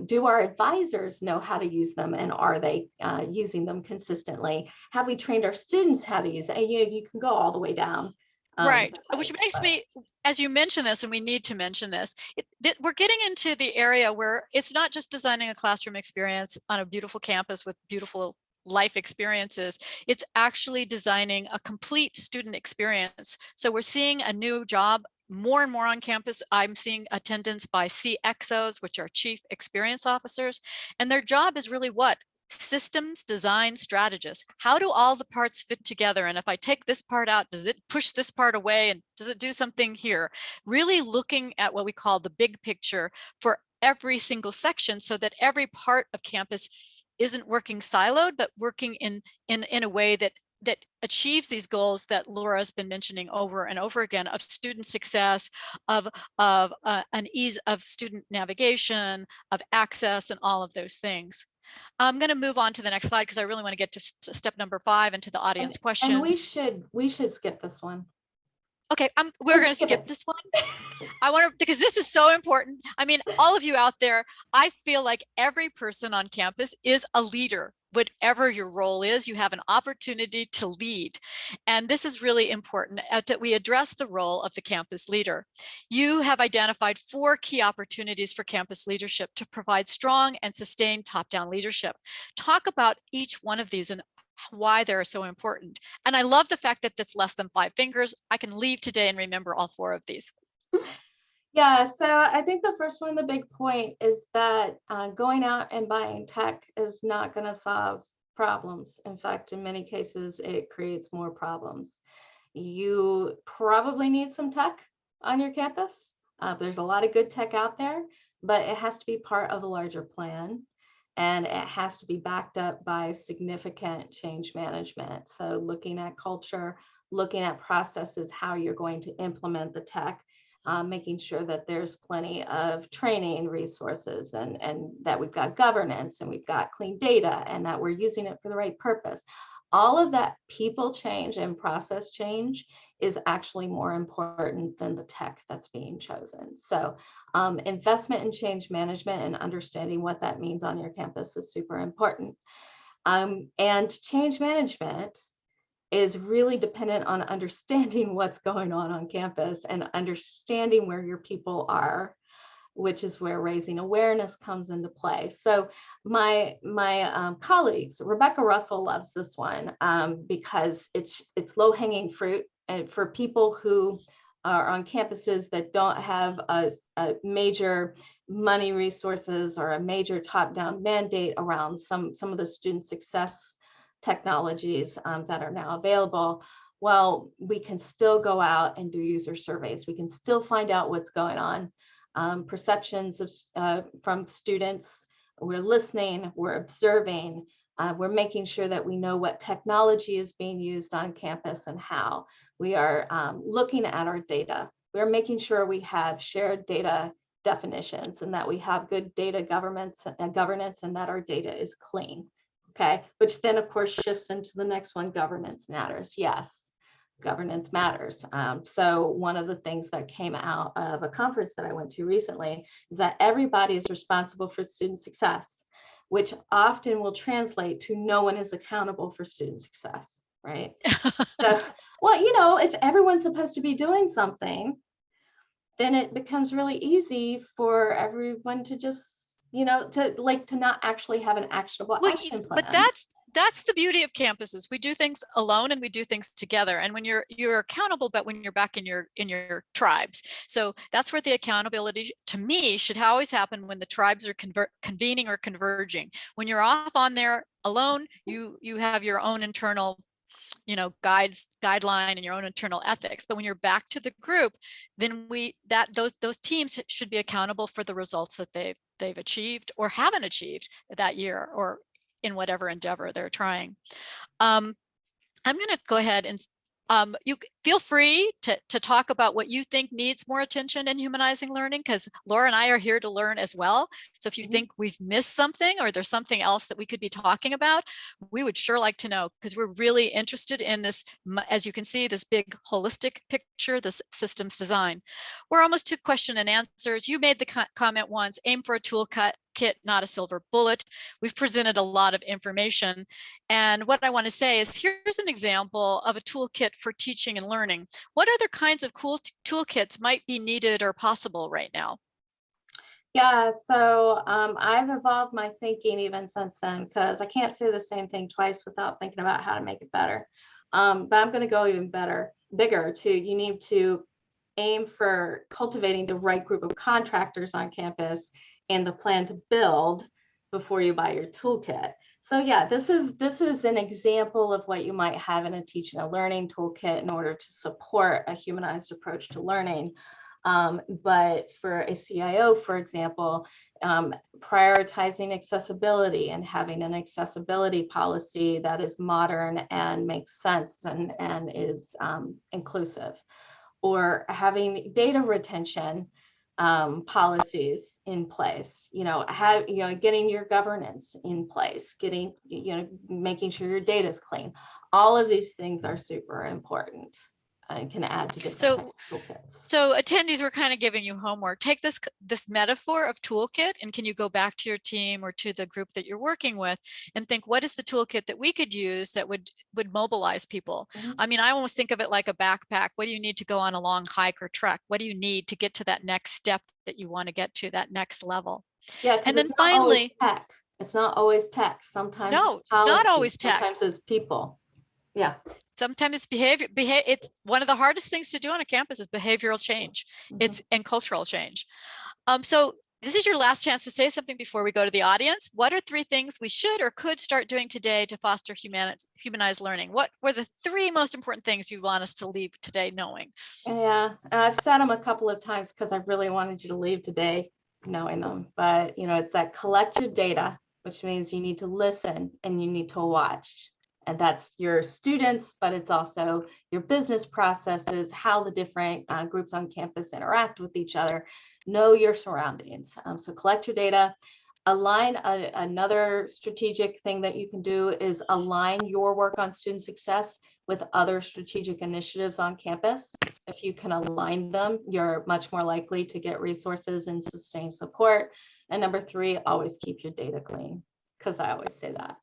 Do our advisors know how to use them, and are they using them consistently? Have we trained our students how to use it? And you can go all the way down. Right, which makes me, as you mention this, and we need to mention this, we're getting into the area where it's not just designing a classroom experience on a beautiful campus with beautiful life experiences, it's actually designing a complete student experience. So we're seeing a new job more and more on campus. I'm seeing attendance by CXOs, which are Chief Experience Officers, and their job is really what? Systems design strategists. How do all the parts fit together? And if I take this part out, does it push this part away? And does it do something here? Really looking at what we call the big picture for every single section so that every part of campus isn't working siloed, but working in a way that that achieves these goals that Laura has been mentioning over and over again, of student success, of an ease of student navigation, of access, and all of those things. I'm going to move on to the next slide because I really want to get to step number 5 and to the audience questions. And we should skip this one. Okay, we're going to skip this one. I want to, because this is so important. I mean, all of you out there, I feel like every person on campus is a leader. Whatever your role is, you have an opportunity to lead. And this is really important that we address the role of the campus leader. You have identified 4 key opportunities for campus leadership to provide strong and sustained top-down leadership. Talk about each one of these and why they're so important. And I love the fact that that's less than 5 fingers. I can leave today and remember all 4 of these. Yeah, so I think the first one, the big point is that going out and buying tech is not going to solve problems. In fact, in many cases, it creates more problems. You probably need some tech on your campus. There's a lot of good tech out there, but it has to be part of a larger plan. And it has to be backed up by significant change management. So looking at culture, looking at processes, how you're going to implement the tech, making sure that there's plenty of training resources and that we've got governance and we've got clean data and that we're using it for the right purpose. All of that people change and process change is actually more important than the tech that's being chosen. So investment in change management and understanding what that means on your campus is super important. And change management is really dependent on understanding what's going on campus and understanding where your people are, which is where raising awareness comes into play. So my colleagues, Rebecca Russell loves this one because it's low-hanging fruit, and for people who are on campuses that don't have a major money resources or a major top-down mandate around some of the student success technologies that are now available. Well, we can still go out and do user surveys. We can still find out what's going on. Perceptions of from students. We're listening, we're observing, we're making sure that we know what technology is being used on campus and how. We are looking at our data. We're making sure we have shared data definitions and that we have good data governance and that our data is clean. Okay, which then of course shifts into the next one, governance matters. Yes. Governance matters. So one of the things that came out of a conference that I went to recently is that everybody is responsible for student success, which often will translate to no one is accountable for student success, right? So, well, you know, if everyone's supposed to be doing something, then it becomes really easy for everyone to just, you know, to not actually have an actionable action plan. But that's the beauty of campuses. We do things alone and we do things together. And when you're accountable, but when you're back in your tribes. So that's where the accountability, to me, should always happen when the tribes are convening or converging. When you're off on there alone, you have your own internal, you know, guideline and your own internal ethics. But when you're back to the group, then those teams should be accountable for the results that they've achieved or haven't achieved that year or in whatever endeavor they're trying. I'm going to go ahead and you feel free to talk about what you think needs more attention in humanizing learning, because Laura and I are here to learn as well. So if you think we've missed something or there's something else that we could be talking about, we would sure like to know, because we're really interested in this, as you can see, this big holistic picture, this systems design. We're almost to question and answers. You made the comment once, aim for a toolkit, not a silver bullet. We've presented a lot of information. And what I want to say is, here's an example of a toolkit for teaching and learning. What other kinds of cool toolkits might be needed or possible right now? Yeah, so I've evolved my thinking even since then, because I can't say the same thing twice without thinking about how to make it better. But I'm going to go even bigger too. You need to aim for cultivating the right group of contractors on campus and the plan to build before you buy your toolkit. So yeah, this is an example of what you might have in a teaching and learning toolkit in order to support a humanized approach to learning. But for a CIO, for example, prioritizing accessibility and having an accessibility policy that is modern and makes sense and is inclusive, or having data retention policies in place, getting your governance in place, making sure your data is clean. All of these things are super important and can add to different types of toolkits. So attendees, we're kind of giving you homework. Take this metaphor of toolkit, and can you go back to your team or to the group that you're working with and think, what is the toolkit that we could use that would mobilize people? I mean, I almost think of it like a backpack. What do you need to go on a long hike or trek? What do you need to get to that next step that you want to get to, that next level? Yeah, and then it's finally, tech. It's not always tech. Sometimes no, it's policy, not always tech. Sometimes it's people. Yeah. Sometimes it's behavior. It's one of the hardest things to do on a campus is behavioral change. It's and cultural change. So this is your last chance to say something before we go to the audience. What are 3 things we should or could start doing today to foster humanized learning? What were the 3 most important things you want us to leave today knowing? Yeah, I've said them a couple of times because I really wanted you to leave today knowing them. But, it's that collect your data, which means you need to listen and you need to watch. And that's your students, but it's also your business processes, how the different groups on campus interact with each other. Know your surroundings. So collect your data. Align. Another strategic thing that you can do is align your work on student success with other strategic initiatives on campus. If you can align them, you're much more likely to get resources and sustained support. And number 3, always keep your data clean, because I always say that.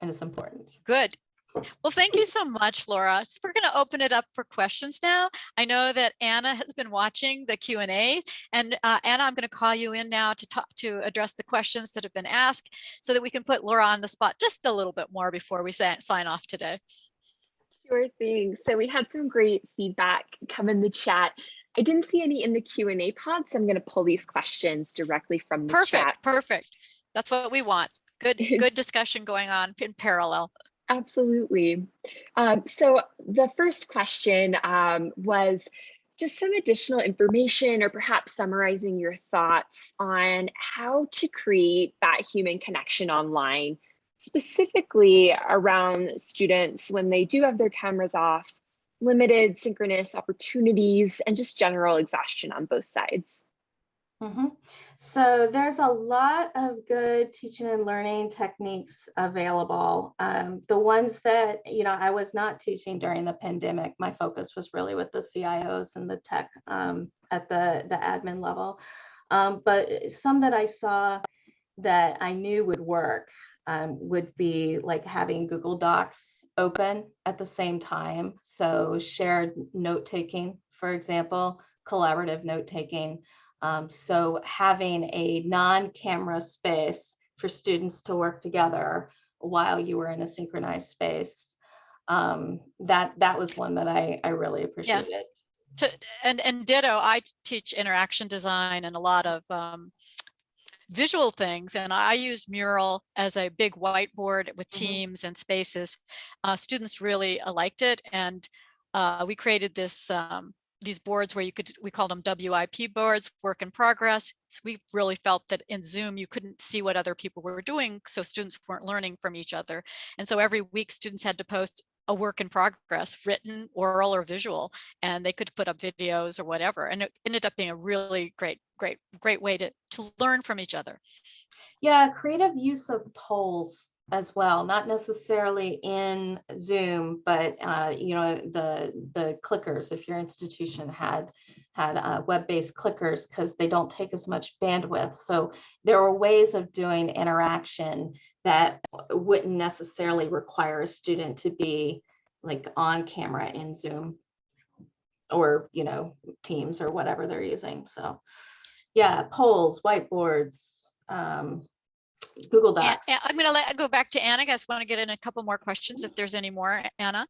And it's important. Good. Well, thank you so much, Laura. So we're going to open it up for questions now. I know that Anna has been watching the Q&A, and Anna, I'm going to call you in now to address the questions that have been asked so that we can put Laura on the spot just a little bit more before we sign off today. Sure thing. So we had some great feedback come in the chat. I didn't see any in the Q&A pod, so I'm going to pull these questions directly from the chat. Perfect. That's what we want. Good discussion going on in parallel. Absolutely. So the first question was just some additional information or perhaps summarizing your thoughts on how to create that human connection online, specifically around students when they do have their cameras off, limited synchronous opportunities, and just general exhaustion on both sides. So there's a lot of good teaching and learning techniques available. The ones that, I was not teaching during the pandemic, my focus was really with the CIOs and the tech at the admin level. But some that I saw that I knew would work would be like having Google Docs open at the same time. So shared note-taking, for example, collaborative note-taking. So having a non-camera space for students to work together while you were in a synchronized space. That was one that I really appreciated. Yeah. And ditto, I teach interaction design and a lot of visual things, and I used Mural as a big whiteboard with teams and spaces. Students really liked it, and we created these boards where we called them WIP boards, work in progress. So we really felt that in Zoom, you couldn't see what other people were doing, so students weren't learning from each other. And so every week, students had to post a work in progress, written, oral, or visual, and they could put up videos or whatever. And it ended up being a really great way to learn from each other. Yeah, creative use of polls as well, not necessarily in Zoom, but the clickers, if your institution had web-based clickers, because they don't take as much bandwidth. So there were ways of doing interaction that wouldn't necessarily require a student to be like on camera in Zoom or Teams or whatever they're using. So yeah, polls, whiteboards, Google Docs. I'm going to go back to Anna. I guess want to get in a couple more questions if there's any more, Anna.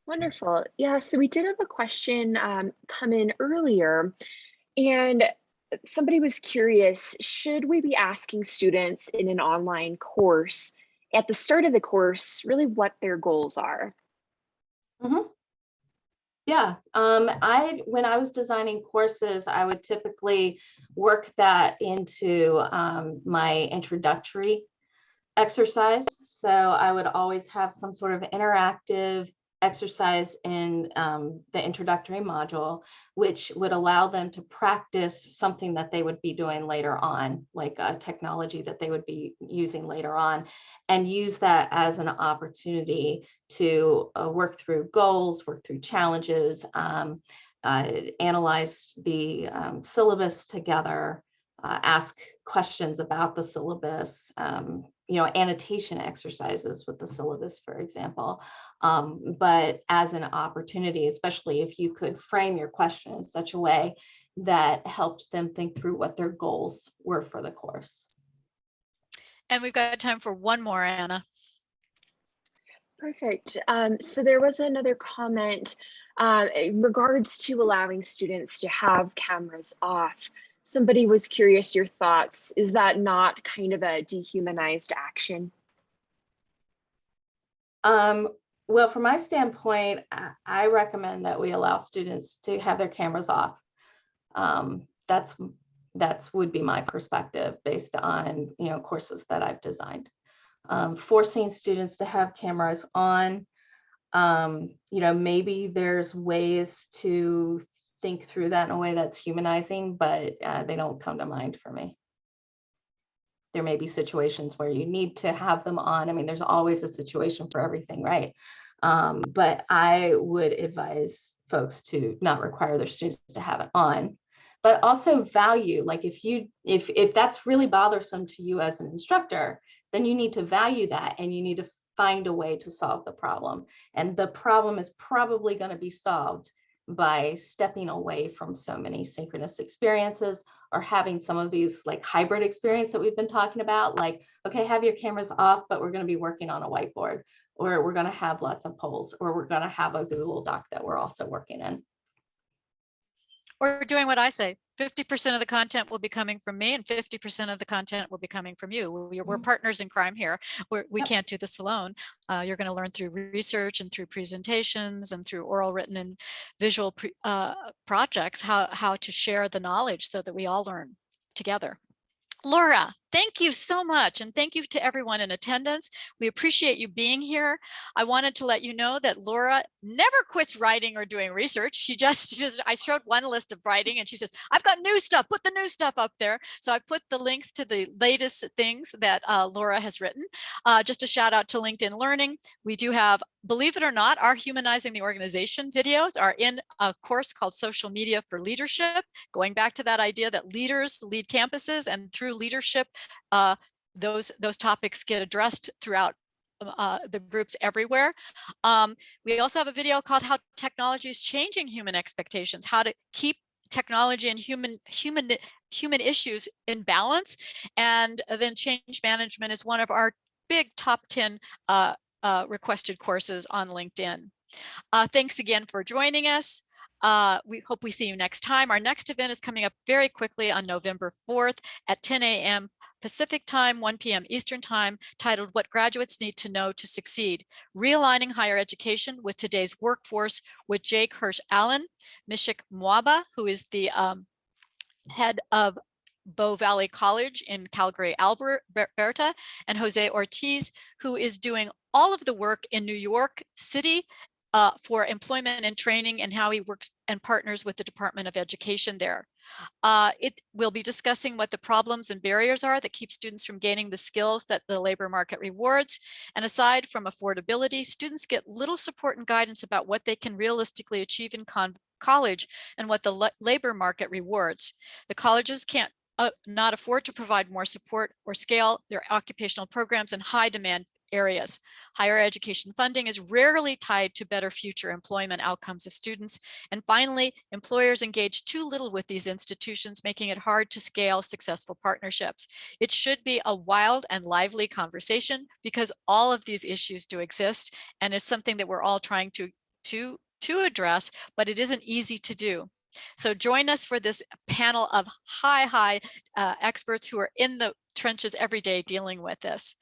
Wonderful. Yeah, so we did have a question come in earlier, and somebody was curious, should we be asking students in an online course at the start of the course really what their goals are? Yeah, when I was designing courses, I would typically work that into my introductory exercise. So I would always have some sort of interactive exercise in the introductory module, which would allow them to practice something that they would be doing later on, like a technology that they would be using later on, and use that as an opportunity to work through goals, work through challenges, analyze the syllabus together, ask questions about the syllabus, annotation exercises with the syllabus, for example, but as an opportunity, especially if you could frame your question in such a way that helped them think through what their goals were for the course. And we've got time for one more, Anna. Perfect. So there was another comment in regards to allowing students to have cameras off. Somebody was curious your thoughts. Is that not kind of a dehumanized action? Well, from my standpoint, I recommend that we allow students to have their cameras off. That's would be my perspective based on courses that I've designed. Forcing students to have cameras on, maybe there's ways to think through that in a way that's humanizing, but they don't come to mind for me. There may be situations where you need to have them on. I mean, there's always a situation for everything, right? But I would advise folks to not require their students to have it on, but also value, like if that's really bothersome to you as an instructor, then you need to value that and you need to find a way to solve the problem. And the problem is probably going to be solved by stepping away from so many synchronous experiences, or having some of these like hybrid experience that we've been talking about, like, okay, have your cameras off, but we're going to be working on a whiteboard, or we're going to have lots of polls, or we're going to have a Google Doc that we're also working in. We're doing what I say. 50% of the content will be coming from me and 50% of the content will be coming from you. We're partners in crime here. We can't do this alone. You're going to learn through research and through presentations and through oral, written, and visual projects how to share the knowledge so that we all learn together. Laura, thank you so much. And thank you to everyone in attendance. We appreciate you being here. I wanted to let you know that Laura never quits writing or doing research. She I showed one list of writing and she says, I've got new stuff, put the new stuff up there. So I put the links to the latest things that Laura has written. Just a shout out to LinkedIn Learning. We do have, believe it or not, our Humanizing the Organization videos are in a course called Social Media for Leadership, going back to that idea that leaders lead campuses, and through leadership, those topics get addressed throughout the groups everywhere. We also have a video called How Technology is Changing Human Expectations, how to keep technology and human issues in balance. And then change management is one of our big top 10 requested courses on LinkedIn. Thanks again for joining us. We hope we see you next time. Our next event is coming up very quickly on November 4th at 10 a.m. Pacific time, 1 p.m. Eastern time, titled What Graduates Need to Know to Succeed, Realigning Higher Education with Today's Workforce, with Jake Hirsch-Allen, Mishik Mwaba, who is the head of Bow Valley College in Calgary, Alberta, and Jose Ortiz, who is doing all of the work in New York City for employment and training, and how he works and partners with the Department of Education there. It will be discussing what the problems and barriers are that keep students from gaining the skills that the labor market rewards. And aside from affordability, students get little support and guidance about what they can realistically achieve in college and what the labor market rewards. The colleges can't not afford to provide more support or scale their occupational programs in high demand areas. Higher education funding is rarely tied to better future employment outcomes of students. And finally, employers engage too little with these institutions, making it hard to scale successful partnerships. It should be a wild and lively conversation, because all of these issues do exist, and it's something that we're all trying to address, but it isn't easy to do. So join us for this panel of high experts who are in the trenches every day dealing with this.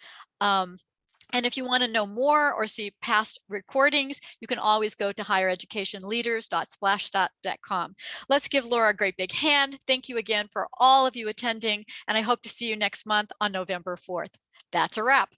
And if you want to know more or see past recordings, you can always go to highereducationleaders.splashthat.com. Let's give Laura a great big hand. Thank you again for all of you attending, and I hope to see you next month on November 4th. That's a wrap.